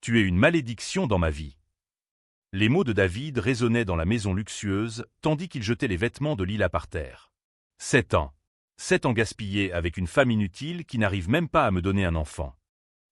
Tu es une malédiction dans ma vie. Les mots de David résonnaient dans la maison luxueuse, tandis qu'il jetait les vêtements de Lila par terre. 7 ans. 7 ans gaspillés avec une femme inutile qui n'arrive même pas à me donner un enfant.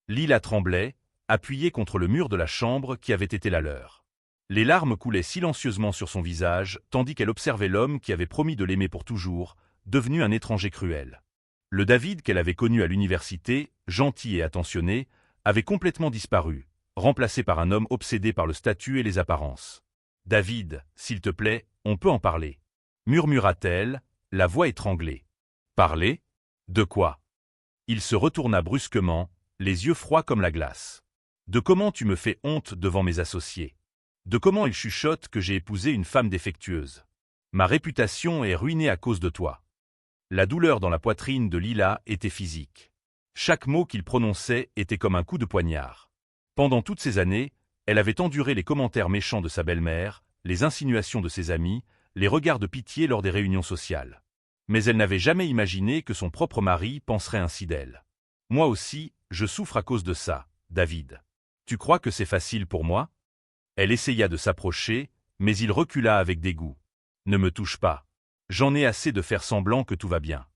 Lila tremblait, appuyée contre le mur de la chambre qui avait été la leur. Les larmes coulaient silencieusement sur son visage, tandis qu'elle observait l'homme qui avait promis de l'aimer pour toujours, devenu un étranger cruel. Le David qu'elle avait connu à l'université, gentil et attentionné, avait complètement disparu, remplacé par un homme obsédé par le statut et les apparences. « David, s'il te plaît, on peut en parler. » murmura-t-elle, la voix étranglée. « Parler ? De quoi ?» Il se retourna brusquement, les yeux froids comme la glace. « De comment tu me fais honte devant mes associés. De comment ils chuchotent que j'ai épousé une femme défectueuse. Ma réputation est ruinée à cause de toi. » La douleur dans la poitrine de Lila était physique. Chaque mot qu'il prononçait était comme un coup de poignard. Pendant toutes ces années, elle avait enduré les commentaires méchants de sa belle-mère, les insinuations de ses amis, les regards de pitié lors des réunions sociales. Mais elle n'avait jamais imaginé que son propre mari penserait ainsi d'elle. « Moi aussi, je souffre à cause de ça, David. Tu crois que c'est facile pour moi ?» Elle essaya de s'approcher, mais il recula avec dégoût. « Ne me touche pas. J'en ai assez de faire semblant que tout va bien.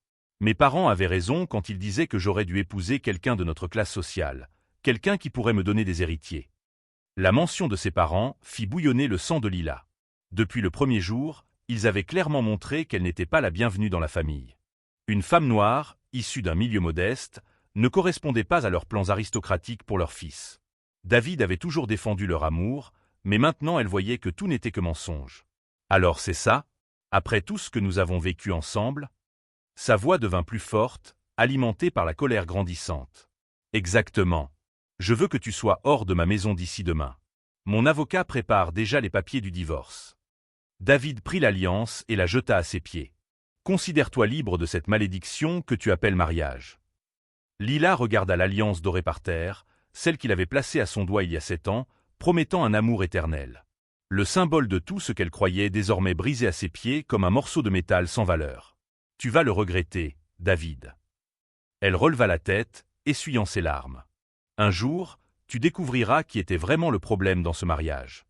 Mes parents avaient raison quand ils disaient que j'aurais dû épouser quelqu'un de notre classe sociale, quelqu'un qui pourrait me donner des héritiers. » La mention de ses parents fit bouillonner le sang de Lila. Depuis le premier jour, ils avaient clairement montré qu'elle n'était pas la bienvenue dans la famille. Une femme noire, issue d'un milieu modeste, ne correspondait pas à leurs plans aristocratiques pour leur fils. David avait toujours défendu leur amour, mais maintenant elle voyait que tout n'était que mensonge. « Alors c'est ça ? Après tout ce que nous avons vécu ensemble ?» Sa voix devint plus forte, alimentée par la colère grandissante. « Exactement. Je veux que tu sois hors de ma maison d'ici demain. Mon avocat prépare déjà les papiers du divorce. » David prit l'alliance et la jeta à ses pieds. « Considère-toi libre de cette malédiction que tu appelles mariage. » Lila regarda l'alliance dorée par terre, celle qu'il avait placée à son doigt il y a 7 ans, promettant un amour éternel. Le symbole de tout ce qu'elle croyait désormais brisé à ses pieds comme un morceau de métal sans valeur. « Tu vas le regretter, David. » Elle releva la tête, essuyant ses larmes. « Un jour, tu découvriras qui était vraiment le problème dans ce mariage. »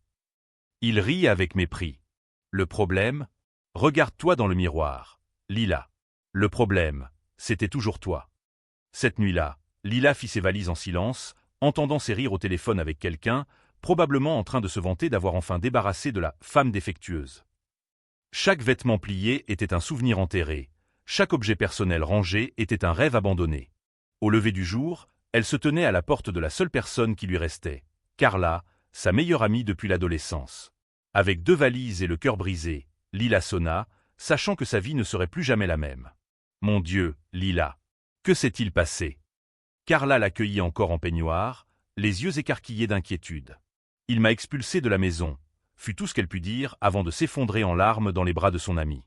Il rit avec mépris. « Le problème ? Regarde-toi dans le miroir, Lila. Le problème, c'était toujours toi. » Cette nuit-là, Lila fit ses valises en silence, entendant ses rires au téléphone avec quelqu'un, probablement en train de se vanter d'avoir enfin débarrassé de la femme défectueuse. Chaque vêtement plié était un souvenir enterré, chaque objet personnel rangé était un rêve abandonné. Au lever du jour, elle se tenait à la porte de la seule personne qui lui restait, Carla, sa meilleure amie depuis l'adolescence. Avec 2 valises et le cœur brisé, Lila sonna, sachant que sa vie ne serait plus jamais la même. « Mon Dieu, Lila, que s'est-il passé ?» Carla l'accueillit encore en peignoir, les yeux écarquillés d'inquiétude. « Il m'a expulsé de la maison », fut tout ce qu'elle put dire avant de s'effondrer en larmes dans les bras de son amie.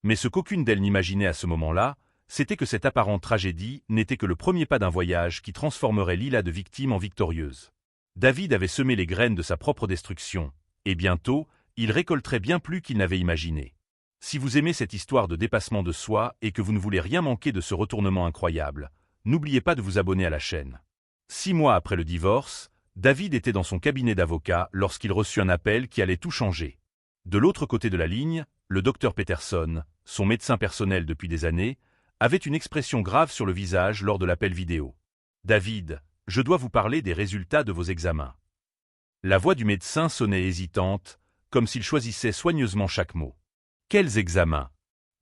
Mais ce qu'aucune d'elles n'imaginait à ce moment-là, c'était que cette apparente tragédie n'était que le premier pas d'un voyage qui transformerait Lila de victime en victorieuse. David avait semé les graines de sa propre destruction, et bientôt, il récolterait bien plus qu'il n'avait imaginé. Si vous aimez cette histoire de dépassement de soi et que vous ne voulez rien manquer de ce retournement incroyable, n'oubliez pas de vous abonner à la chaîne. 6 mois après le divorce, David était dans son cabinet d'avocat lorsqu'il reçut un appel qui allait tout changer. De l'autre côté de la ligne, le docteur Peterson, son médecin personnel depuis des années, avait une expression grave sur le visage lors de l'appel vidéo. « David, je dois vous parler des résultats de vos examens. » La voix du médecin sonnait hésitante, comme s'il choisissait soigneusement chaque mot. « Quels examens ?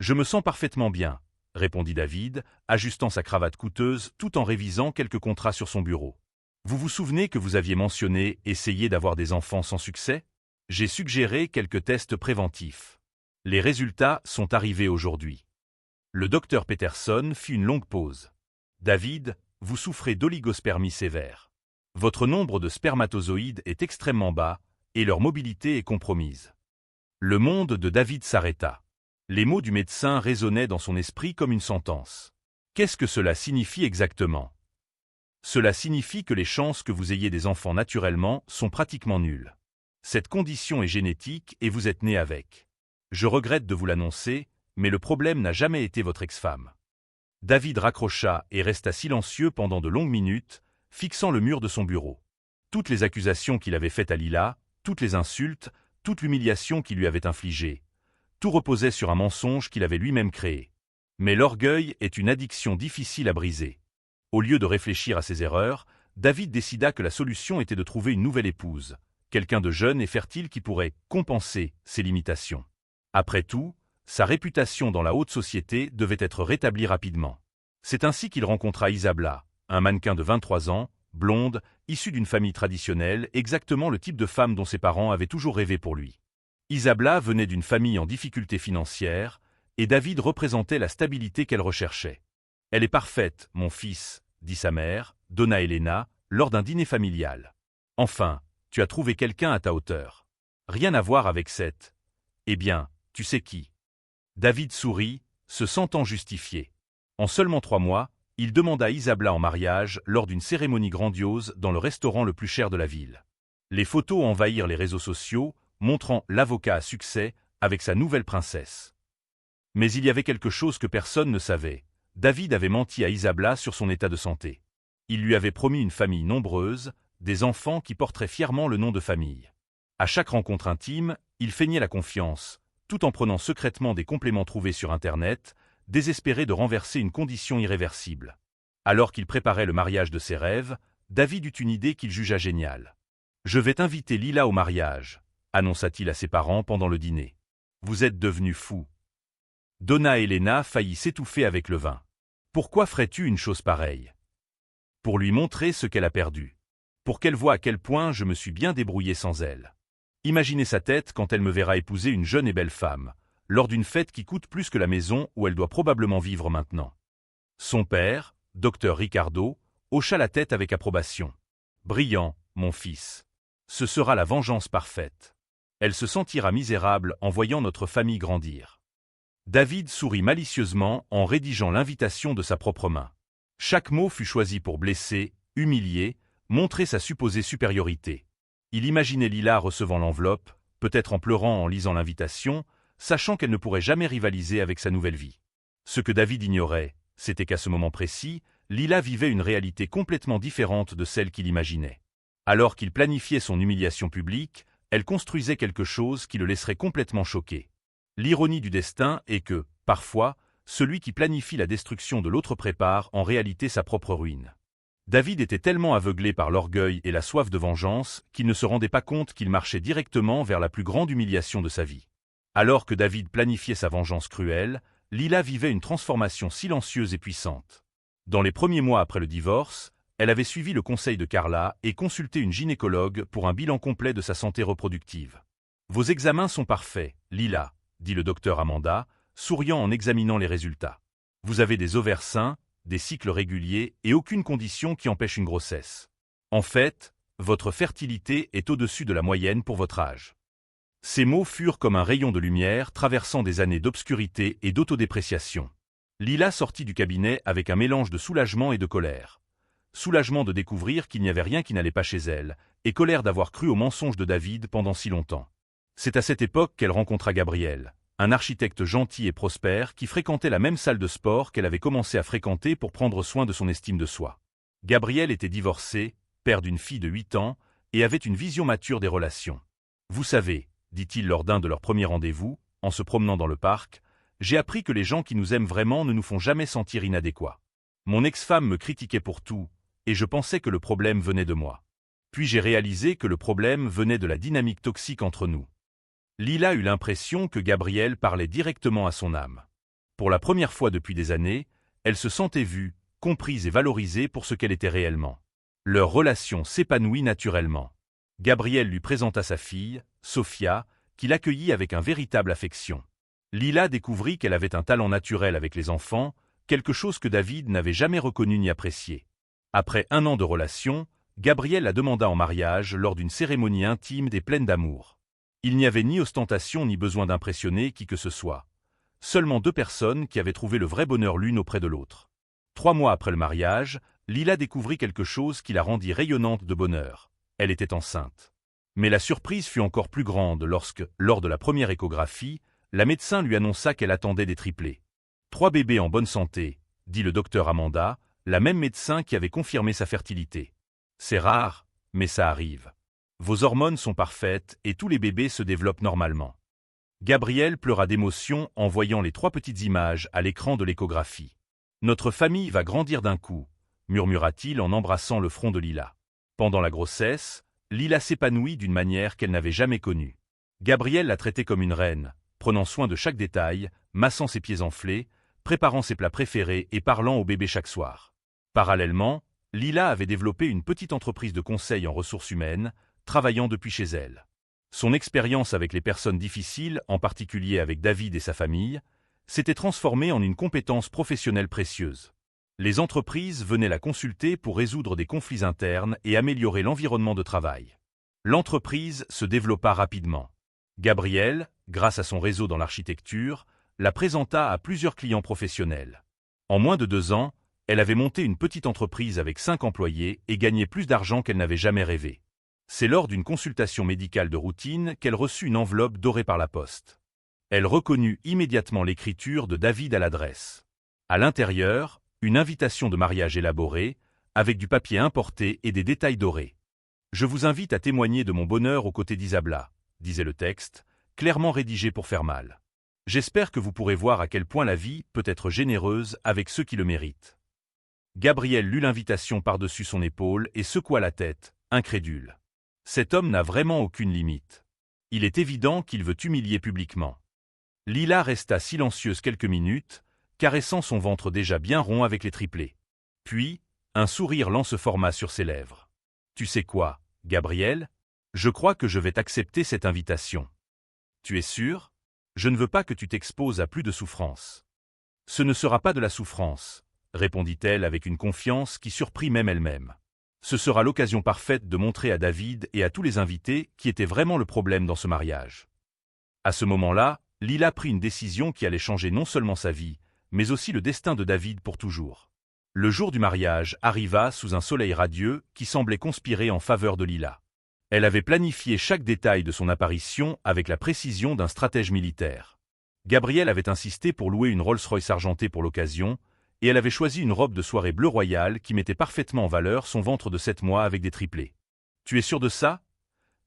Je me sens parfaitement bien, » répondit David, ajustant sa cravate coûteuse tout en révisant quelques contrats sur son bureau. « Vous vous souvenez que vous aviez mentionné essayer d'avoir des enfants sans succès ? J'ai suggéré quelques tests préventifs. Les résultats sont arrivés aujourd'hui. » Le docteur Peterson fit une longue pause. « David, vous souffrez d'oligospermie sévère. Votre nombre de spermatozoïdes est extrêmement bas et leur mobilité est compromise. » Le monde de David s'arrêta. Les mots du médecin résonnaient dans son esprit comme une sentence. Qu'est-ce que cela signifie exactement ? Cela signifie que les chances que vous ayez des enfants naturellement sont pratiquement nulles. Cette condition est génétique et vous êtes né avec. Je regrette de vous l'annoncer, mais le problème n'a jamais été votre ex-femme. David raccrocha et resta silencieux pendant de longues minutes, fixant le mur de son bureau. Toutes les accusations qu'il avait faites à Lila, toutes les insultes, toute l'humiliation qu'il lui avait infligée, tout reposait sur un mensonge qu'il avait lui-même créé. Mais l'orgueil est une addiction difficile à briser. Au lieu de réfléchir à ses erreurs, David décida que la solution était de trouver une nouvelle épouse, quelqu'un de jeune et fertile qui pourrait compenser ses limitations. Après tout, sa réputation dans la haute société devait être rétablie rapidement. C'est ainsi qu'il rencontra Isabella, un mannequin de 23 ans, blonde, issue d'une famille traditionnelle, exactement le type de femme dont ses parents avaient toujours rêvé pour lui. Isabella venait d'une famille en difficulté financière, et David représentait la stabilité qu'elle recherchait. « Elle est parfaite, mon fils », dit sa mère, Donna Elena, lors d'un dîner familial. « Enfin, tu as trouvé quelqu'un à ta hauteur. Rien à voir avec cette… Eh bien, tu sais qui ?» David sourit, se sentant justifié. En seulement 3 mois, il demanda Isabella en mariage lors d'une cérémonie grandiose dans le restaurant le plus cher de la ville. Les photos envahirent les réseaux sociaux, montrant l'avocat à succès avec sa nouvelle princesse. Mais il y avait quelque chose que personne ne savait. David avait menti à Isabella sur son état de santé. Il lui avait promis une famille nombreuse, des enfants qui porteraient fièrement le nom de famille. À chaque rencontre intime, il feignait la confiance, tout en prenant secrètement des compléments trouvés sur Internet, désespéré de renverser une condition irréversible. Alors qu'il préparait le mariage de ses rêves, David eut une idée qu'il jugea géniale. « Je vais t'inviter Lila au mariage », annonça-t-il à ses parents pendant le dîner. « Vous êtes devenus fous. » Donna Elena faillit s'étouffer avec le vin. « Pourquoi ferais-tu une chose pareille ?»« Pour lui montrer ce qu'elle a perdu. Pour qu'elle voie à quel point je me suis bien débrouillé sans elle. Imaginez sa tête quand elle me verra épouser une jeune et belle femme, lors d'une fête qui coûte plus que la maison où elle doit probablement vivre maintenant. » Son père, Dr Ricardo, hocha la tête avec approbation. « Brillant, mon fils. Ce sera la vengeance parfaite. Elle se sentira misérable en voyant notre famille grandir. » David sourit malicieusement en rédigeant l'invitation de sa propre main. Chaque mot fut choisi pour blesser, humilier, montrer sa supposée supériorité. Il imaginait Lila recevant l'enveloppe, peut-être en pleurant en lisant l'invitation, sachant qu'elle ne pourrait jamais rivaliser avec sa nouvelle vie. Ce que David ignorait, c'était qu'à ce moment précis, Lila vivait une réalité complètement différente de celle qu'il imaginait. Alors qu'il planifiait son humiliation publique, elle construisait quelque chose qui le laisserait complètement choqué. L'ironie du destin est que, parfois, celui qui planifie la destruction de l'autre prépare en réalité sa propre ruine. David était tellement aveuglé par l'orgueil et la soif de vengeance qu'il ne se rendait pas compte qu'il marchait directement vers la plus grande humiliation de sa vie. Alors que David planifiait sa vengeance cruelle, Lila vivait une transformation silencieuse et puissante. Dans les premiers mois après le divorce, elle avait suivi le conseil de Carla et consulté une gynécologue pour un bilan complet de sa santé reproductive. « Vos examens sont parfaits, Lila », dit le docteur Amanda, souriant en examinant les résultats. « Vous avez des ovaires sains, des cycles réguliers et aucune condition qui empêche une grossesse. En fait, votre fertilité est au-dessus de la moyenne pour votre âge. » Ces mots furent comme un rayon de lumière traversant des années d'obscurité et d'autodépréciation. Lila sortit du cabinet avec un mélange de soulagement et de colère. Soulagement de découvrir qu'il n'y avait rien qui n'allait pas chez elle, et colère d'avoir cru au mensonge de David pendant si longtemps. C'est à cette époque qu'elle rencontra Gabriel, un architecte gentil et prospère qui fréquentait la même salle de sport qu'elle avait commencé à fréquenter pour prendre soin de son estime de soi. Gabriel était divorcé, père d'une fille de 8 ans, et avait une vision mature des relations. « Vous savez, dit-il lors d'un de leurs premiers rendez-vous, en se promenant dans le parc, j'ai appris que les gens qui nous aiment vraiment ne nous font jamais sentir inadéquats. Mon ex-femme me critiquait pour tout, et je pensais que le problème venait de moi. Puis j'ai réalisé que le problème venait de la dynamique toxique entre nous. » Lila eut l'impression que Gabriel parlait directement à son âme. Pour la première fois depuis des années, elle se sentait vue, comprise et valorisée pour ce qu'elle était réellement. Leur relation s'épanouit naturellement. Gabriel lui présenta sa fille, Sophia, qu'il accueillit avec un véritable affection. Lila découvrit qu'elle avait un talent naturel avec les enfants, quelque chose que David n'avait jamais reconnu ni apprécié. Après 1 an de relation, Gabriel la demanda en mariage lors d'une cérémonie intime et pleine d'amour. Il n'y avait ni ostentation ni besoin d'impressionner qui que ce soit. Seulement 2 personnes qui avaient trouvé le vrai bonheur l'une auprès de l'autre. 3 mois après le mariage, Lila découvrit quelque chose qui la rendit rayonnante de bonheur. Elle était enceinte. Mais la surprise fut encore plus grande lorsque, lors de la première échographie, la médecin lui annonça qu'elle attendait des triplés. 3 bébés en bonne santé, dit le docteur Amanda, la même médecin qui avait confirmé sa fertilité. C'est rare, mais ça arrive. Vos hormones sont parfaites et tous les bébés se développent normalement. Gabrielle pleura d'émotion en voyant les 3 petites images à l'écran de l'échographie. Notre famille va grandir d'un coup, murmura-t-il en embrassant le front de Lila. Pendant la grossesse, Lila s'épanouit d'une manière qu'elle n'avait jamais connue. Gabrielle la traitait comme une reine, prenant soin de chaque détail, massant ses pieds enflés, préparant ses plats préférés et parlant au bébé chaque soir. Parallèlement, Lila avait développé une petite entreprise de conseil en ressources humaines, travaillant depuis chez elle. Son expérience avec les personnes difficiles, en particulier avec David et sa famille, s'était transformée en une compétence professionnelle précieuse. Les entreprises venaient la consulter pour résoudre des conflits internes et améliorer l'environnement de travail. L'entreprise se développa rapidement. Gabrielle, grâce à son réseau dans l'architecture, la présenta à plusieurs clients professionnels. En moins de 2 ans, elle avait monté une petite entreprise avec 5 employés et gagné plus d'argent qu'elle n'avait jamais rêvé. C'est lors d'une consultation médicale de routine qu'elle reçut une enveloppe dorée par la poste. Elle reconnut immédiatement l'écriture de David à l'adresse. À l'intérieur, une invitation de mariage élaborée, avec du papier importé et des détails dorés. « Je vous invite à témoigner de mon bonheur aux côtés d'Isabella », disait le texte, clairement rédigé pour faire mal. « J'espère que vous pourrez voir à quel point la vie peut être généreuse avec ceux qui le méritent. » Gabrielle lut l'invitation par-dessus son épaule et secoua la tête, incrédule. Cet homme n'a vraiment aucune limite. Il est évident qu'il veut humilier publiquement. Lila resta silencieuse quelques minutes, caressant son ventre déjà bien rond avec les triplés. Puis, un sourire lent se forma sur ses lèvres. « Tu sais quoi, Gabrielle? Je crois que je vais t'accepter cette invitation. »« Tu es sûr? Je ne veux pas que tu t'exposes à plus de souffrance. »« Ce ne sera pas de la souffrance, » répondit-elle avec une confiance qui surprit même elle-même. Ce sera l'occasion parfaite de montrer à David et à tous les invités qui était vraiment le problème dans ce mariage. À ce moment-là, Lila prit une décision qui allait changer non seulement sa vie, mais aussi le destin de David pour toujours. Le jour du mariage arriva sous un soleil radieux qui semblait conspirer en faveur de Lila. Elle avait planifié chaque détail de son apparition avec la précision d'un stratège militaire. Gabrielle avait insisté pour louer une Rolls-Royce argentée pour l'occasion, et elle avait choisi une robe de soirée bleu royal qui mettait parfaitement en valeur son ventre de 7 mois avec des triplés. « Tu es sûr de ça ?»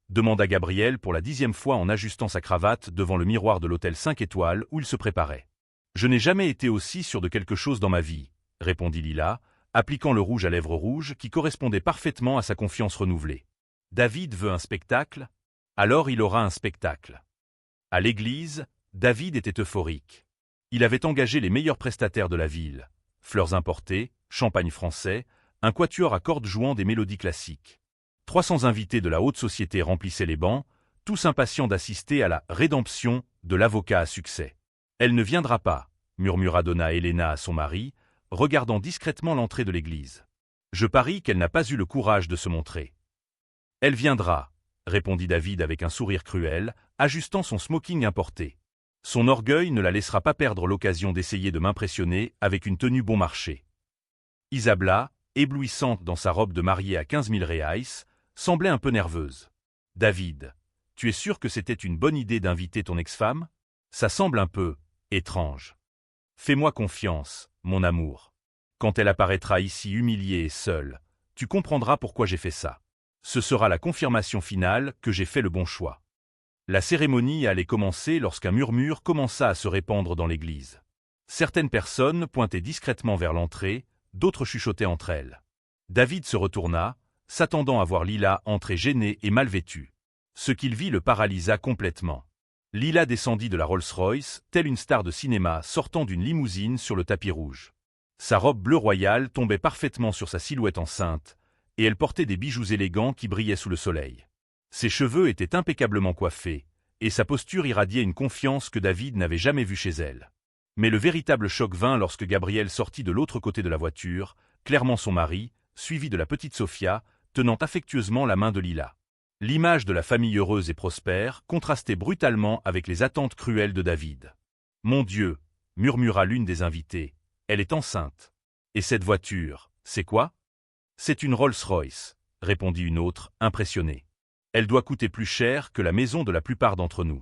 demanda Gabrielle pour la 10e fois en ajustant sa cravate devant le miroir de l'hôtel 5 étoiles où il se préparait. « Je n'ai jamais été aussi sûr de quelque chose dans ma vie, » répondit Lila, appliquant le rouge à lèvres rouges qui correspondait parfaitement à sa confiance renouvelée. « David veut un spectacle? Alors il aura un spectacle. » À l'église, David était euphorique. Il avait engagé les meilleurs prestataires de la ville. Fleurs importées, champagne français, un quatuor à cordes jouant des mélodies classiques. 300 invités de la haute société remplissaient les bancs, tous impatients d'assister à la rédemption de l'avocat à succès. « Elle ne viendra pas, » murmura Donna Helena à son mari, regardant discrètement l'entrée de l'église. « Je parie qu'elle n'a pas eu le courage de se montrer. »« Elle viendra, » répondit David avec un sourire cruel, ajustant son smoking importé. Son orgueil ne la laissera pas perdre l'occasion d'essayer de m'impressionner avec une tenue bon marché. Isabella, éblouissante dans sa robe de mariée à 15 000 reais, semblait un peu nerveuse. « David, tu es sûr que c'était une bonne idée d'inviter ton ex-femme? Ça semble un peu étrange. Fais-moi confiance, mon amour. Quand elle apparaîtra ici humiliée et seule, tu comprendras pourquoi j'ai fait ça. Ce sera la confirmation finale que j'ai fait le bon choix. » La cérémonie allait commencer lorsqu'un murmure commença à se répandre dans l'église. Certaines personnes pointaient discrètement vers l'entrée, d'autres chuchotaient entre elles. David se retourna, s'attendant à voir Lila entrer gênée et mal vêtue. Ce qu'il vit le paralysa complètement. Lila descendit de la Rolls-Royce, telle une star de cinéma sortant d'une limousine sur le tapis rouge. Sa robe bleu royal tombait parfaitement sur sa silhouette enceinte, et elle portait des bijoux élégants qui brillaient sous le soleil. Ses cheveux étaient impeccablement coiffés, et sa posture irradiait une confiance que David n'avait jamais vue chez elle. Mais le véritable choc vint lorsque Gabrielle sortit de l'autre côté de la voiture, clairement son mari, suivi de la petite Sophia, tenant affectueusement la main de Lila. L'image de la famille heureuse et prospère contrastait brutalement avec les attentes cruelles de David. « Mon Dieu !» murmura l'une des invitées, « elle est enceinte. Et cette voiture, c'est quoi ?»« C'est une Rolls-Royce, » répondit une autre, impressionnée. Elle doit coûter plus cher que la maison de la plupart d'entre nous.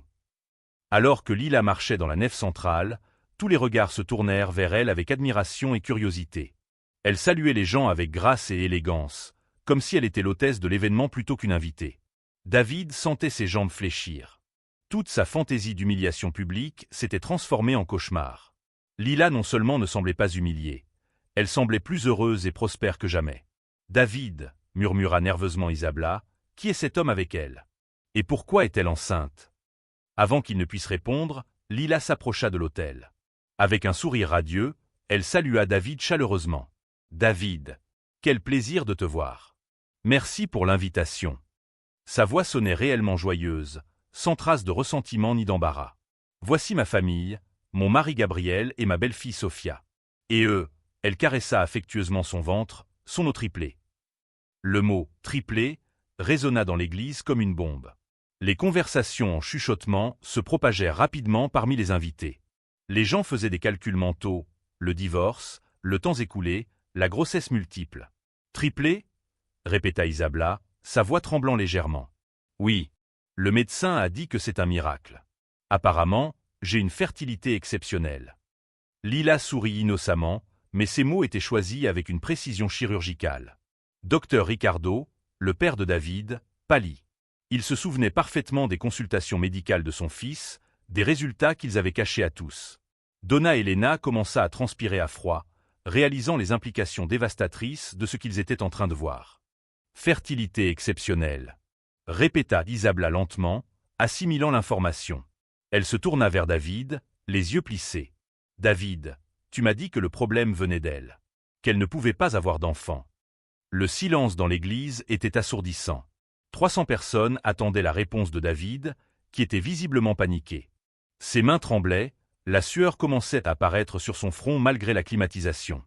Alors que Lila marchait dans la nef centrale, tous les regards se tournèrent vers elle avec admiration et curiosité. Elle saluait les gens avec grâce et élégance, comme si elle était l'hôtesse de l'événement plutôt qu'une invitée. David sentait ses jambes fléchir. Toute sa fantaisie d'humiliation publique s'était transformée en cauchemar. Lila non seulement ne semblait pas humiliée, elle semblait plus heureuse et prospère que jamais. « David » murmura nerveusement Isabella, « qui est cet homme avec elle? Et pourquoi est-elle enceinte ?» Avant qu'il ne puisse répondre, Lila s'approcha de l'autel. Avec un sourire radieux, elle salua David chaleureusement. « David, quel plaisir de te voir. Merci pour l'invitation. » Sa voix sonnait réellement joyeuse, sans trace de ressentiment ni d'embarras. « Voici ma famille, mon mari Gabriel et ma belle-fille Sophia. Et eux » elle caressa affectueusement son ventre, « sont nos triplés. » Le mot « triplé » résonna dans l'église comme une bombe. Les conversations en chuchotement se propagèrent rapidement parmi les invités. Les gens faisaient des calculs mentaux, le divorce, le temps écoulé, la grossesse multiple. « Triplé » répéta Isabella, sa voix tremblant légèrement. « Oui, le médecin a dit que c'est un miracle. Apparemment, j'ai une fertilité exceptionnelle. » Lila sourit innocemment, mais ses mots étaient choisis avec une précision chirurgicale. Docteur Ricardo, le père de David, pâlit. Il se souvenait parfaitement des consultations médicales de son fils, des résultats qu'ils avaient cachés à tous. Donna Elena commença à transpirer à froid, réalisant les implications dévastatrices de ce qu'ils étaient en train de voir. Fertilité exceptionnelle, répéta Isabella lentement, assimilant l'information. Elle se tourna vers David, les yeux plissés. David, tu m'as dit que le problème venait d'elle, qu'elle ne pouvait pas avoir d'enfant. Le silence dans l'église était assourdissant. 300 personnes attendaient la réponse de David, qui était visiblement paniqué. Ses mains tremblaient, la sueur commençait à apparaître sur son front malgré la climatisation.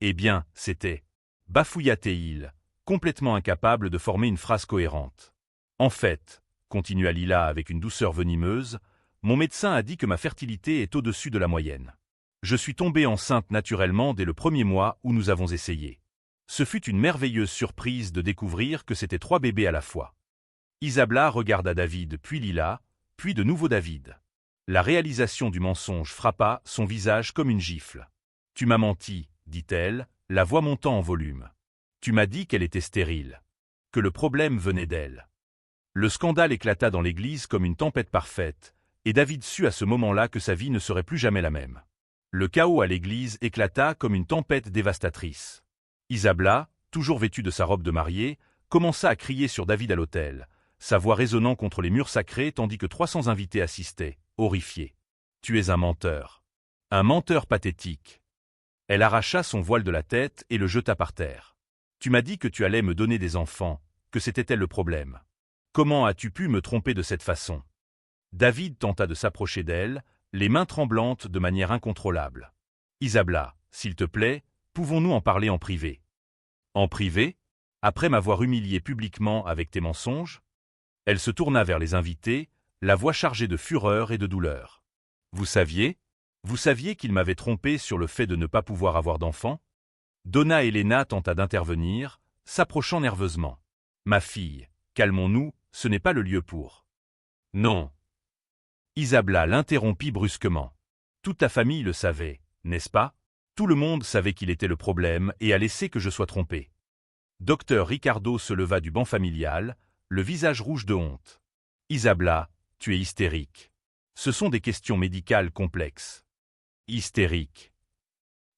Eh bien, c'était, bafouilla-t-il, complètement incapable de former une phrase cohérente. En fait, continua Lila avec une douceur venimeuse, mon médecin a dit que ma fertilité est au-dessus de la moyenne. Je suis tombée enceinte naturellement dès le premier mois où nous avons essayé. Ce fut une merveilleuse surprise de découvrir que c'était 3 bébés à la fois. Isabella regarda David, puis Lila, puis de nouveau David. La réalisation du mensonge frappa son visage comme une gifle. « Tu m'as menti, » dit-elle, la voix montant en volume. « Tu m'as dit qu'elle était stérile, que le problème venait d'elle. » Le scandale éclata dans l'église comme une tempête parfaite, et David sut à ce moment-là que sa vie ne serait plus jamais la même. Le chaos à l'église éclata comme une tempête dévastatrice. Isabella, toujours vêtue de sa robe de mariée, commença à crier sur David à l'autel, sa voix résonnant contre les murs sacrés tandis que 300 invités assistaient, horrifiés. « Tu es un menteur. Un menteur pathétique. » Elle arracha son voile de la tête et le jeta par terre. « Tu m'as dit que tu allais me donner des enfants, que c'était elle le problème. Comment as-tu pu me tromper de cette façon ?» David tenta de s'approcher d'elle, les mains tremblantes de manière incontrôlable. « Isabella, s'il te plaît, pouvons-nous en parler en privé ?»« En privé? Après m'avoir humilié publiquement avec tes mensonges ?» Elle se tourna vers les invités, la voix chargée de fureur et de douleur. « Vous saviez qu'il m'avait trompé sur le fait de ne pas pouvoir avoir d'enfant ?» Donna Elena tenta d'intervenir, s'approchant nerveusement. « Ma fille, calmons-nous, ce n'est pas le lieu pour. »« Non. » Isabella l'interrompit brusquement. « Toute ta famille le savait, n'est-ce pas? Tout le monde savait qu'il était le problème et a laissé que je sois trompé. » Docteur Ricardo se leva du banc familial, le visage rouge de honte. « Isabella, tu es hystérique. Ce sont des questions médicales complexes. » Hystérique.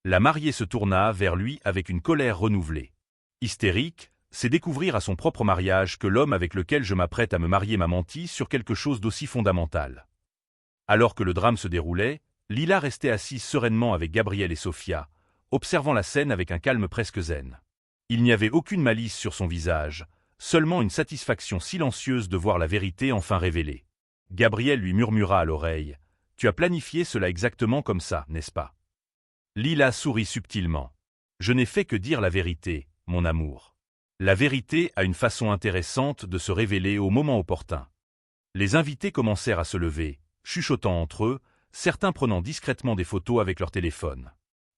La mariée se tourna vers lui avec une colère renouvelée. Hystérique, c'est découvrir à son propre mariage que l'homme avec lequel je m'apprête à me marier m'a menti sur quelque chose d'aussi fondamental. Alors que le drame se déroulait, Lila restait assise sereinement avec Gabriel et Sophia, observant la scène avec un calme presque zen. Il n'y avait aucune malice sur son visage, seulement une satisfaction silencieuse de voir la vérité enfin révélée. Gabriel lui murmura à l'oreille, « Tu as planifié cela exactement comme ça, n'est-ce pas ?» Lila sourit subtilement. « Je n'ai fait que dire la vérité, mon amour. La vérité a une façon intéressante de se révéler au moment opportun. » Les invités commencèrent à se lever, chuchotant entre eux, certains prenant discrètement des photos avec leur téléphone.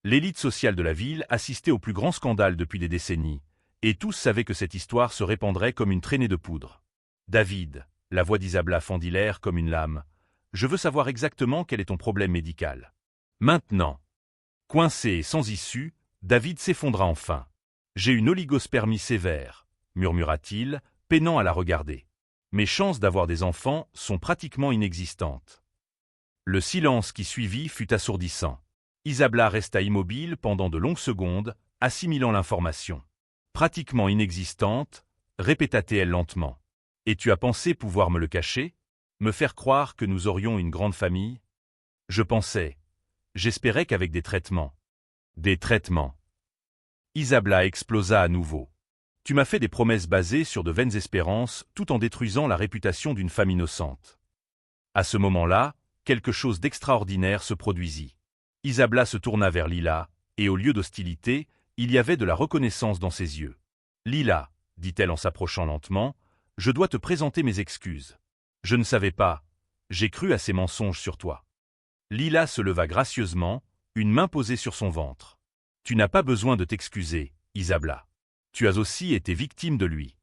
L'élite sociale de la ville assistait au plus grand scandale depuis des décennies, et tous savaient que cette histoire se répandrait comme une traînée de poudre. « David, » la voix d'Isabella fendit l'air comme une lame, « je veux savoir exactement quel est ton problème médical. » Maintenant. Coincé et sans issue, David s'effondra enfin. J'ai une oligospermie sévère, murmura-t-il, peinant à la regarder. Mes chances d'avoir des enfants sont pratiquement inexistantes. Le silence qui suivit fut assourdissant. Isabella resta immobile pendant de longues secondes, assimilant l'information. Pratiquement inexistante, répéta-t-elle lentement. Et tu as pensé pouvoir me le cacher? Me faire croire que nous aurions une grande famille? Je pensais. J'espérais qu'avec des traitements. Des traitements. Isabella explosa à nouveau. Tu m'as fait des promesses basées sur de vaines espérances tout en détruisant la réputation d'une femme innocente. À ce moment-là, quelque chose d'extraordinaire se produisit. Isabella se tourna vers Lila, et au lieu d'hostilité, il y avait de la reconnaissance dans ses yeux. Lila, dit-elle en s'approchant lentement, je dois te présenter mes excuses. Je ne savais pas, j'ai cru à ces mensonges sur toi. Lila se leva gracieusement, une main posée sur son ventre. Tu n'as pas besoin de t'excuser, Isabella. Tu as aussi été victime de lui.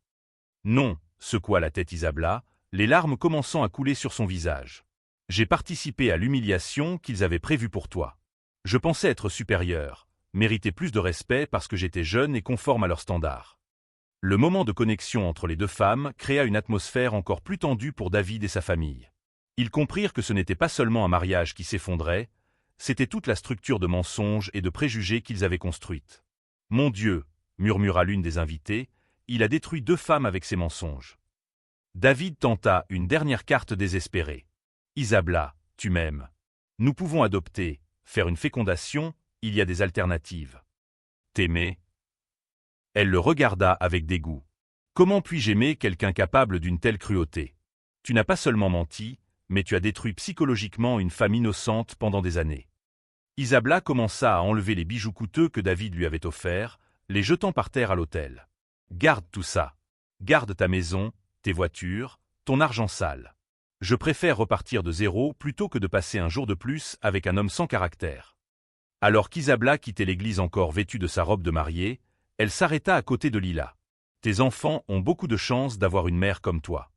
Non, secoua la tête Isabella, les larmes commençant à couler sur son visage. J'ai participé à l'humiliation qu'ils avaient prévue pour toi. Je pensais être supérieur, mériter plus de respect parce que j'étais jeune et conforme à leurs standards. Le moment de connexion entre les deux femmes créa une atmosphère encore plus tendue pour David et sa famille. Ils comprirent que ce n'était pas seulement un mariage qui s'effondrait, c'était toute la structure de mensonges et de préjugés qu'ils avaient construite. « Mon Dieu !» murmura l'une des invitées, « il a détruit 2 femmes avec ses mensonges. » David tenta une dernière carte désespérée. « Isabella, tu m'aimes. Nous pouvons adopter, faire une fécondation, il y a des alternatives. »« T'aimer ?» Elle le regarda avec dégoût. « Comment puis-je aimer quelqu'un capable d'une telle cruauté? Tu n'as pas seulement menti, mais tu as détruit psychologiquement une femme innocente pendant des années. » Isabella commença à enlever les bijoux coûteux que David lui avait offerts, les jetant par terre à l'autel. « Garde tout ça. Garde ta maison, tes voitures, ton argent sale. Je préfère repartir de zéro plutôt que de passer un jour de plus avec un homme sans caractère. » Alors qu'Isabella quittait l'église encore vêtue de sa robe de mariée, elle s'arrêta à côté de Lila. « Tes enfants ont beaucoup de chance d'avoir une mère comme toi. »«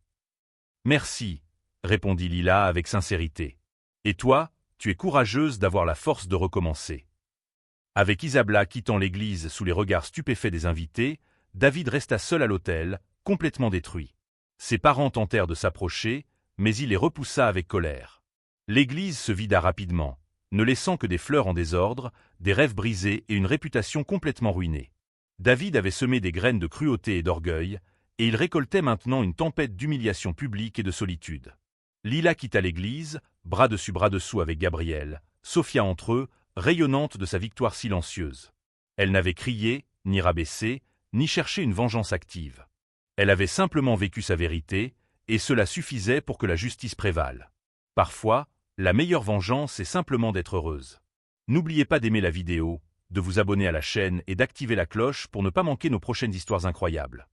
Merci, » répondit Lila avec sincérité. « Et toi, tu es courageuse d'avoir la force de recommencer. » Avec Isabella quittant l'église sous les regards stupéfaits des invités, David resta seul à l'autel, complètement détruit. Ses parents tentèrent de s'approcher, mais il les repoussa avec colère. L'église se vida rapidement, ne laissant que des fleurs en désordre, des rêves brisés et une réputation complètement ruinée. David avait semé des graines de cruauté et d'orgueil, et il récoltait maintenant une tempête d'humiliation publique et de solitude. Lila quitta l'église, bras dessus bras dessous avec Gabriel, Sophia entre eux, rayonnante de sa victoire silencieuse. Elle n'avait crié, ni rabaissé, ni cherché une vengeance active. Elle avait simplement vécu sa vérité, et cela suffisait pour que la justice prévale. Parfois, la meilleure vengeance est simplement d'être heureuse. N'oubliez pas d'aimer la vidéo, de vous abonner à la chaîne et d'activer la cloche pour ne pas manquer nos prochaines histoires incroyables.